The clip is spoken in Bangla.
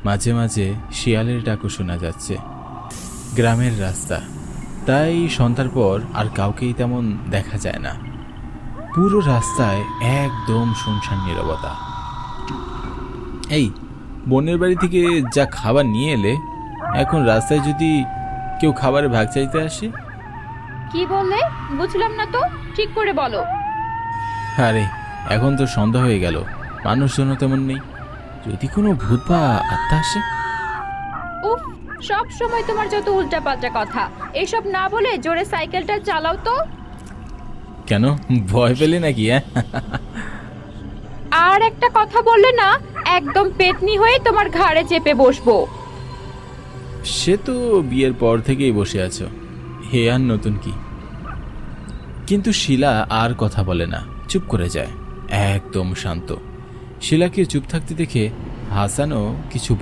মাঝে মাঝে শিয়ালের ডাকও শোনা যাচ্ছে। গ্রামের রাস্তা, তাই সন্ধ্যার পর আর কাউকেই তেমন দেখা যায় না। পুরো রাস্তায় একদম শুনশান নীরবতা। এই বোনের বাড়ি থেকে যা খাবার নিয়ে এলে, এখন রাস্তায় যদি কেউ খাবারের ভাগ চাইতে আসে? কি বললে? বুঝলাম না তো, ঠিক করে বলো। আরে এখন তো সন্ধ্যা হয়ে গেল, মানুষজনও তেমন নেই। যদি কোনো ভূত বা আত্মা আসে? উফ, সব সময় তোমার যত উল্টাপাল্টা কথা। এসব না বলে জোরে সাইকেলটা চালাও তো। কেন, ভয় পেলে নাকি? আর একটা কথা বললে না, একদম পেতনি হয়ে তোমার ঘাড়ে চেপে বসবো। সে তো বিয়ের পর থেকেই বসে আছো, হে আর নতুন কি? কিন্তু শিলা আর কথা বলে না, চুপ করে যায়, একদম শান্ত। শিলাকে চুপ থাকতে দেখে হাসানও কিছু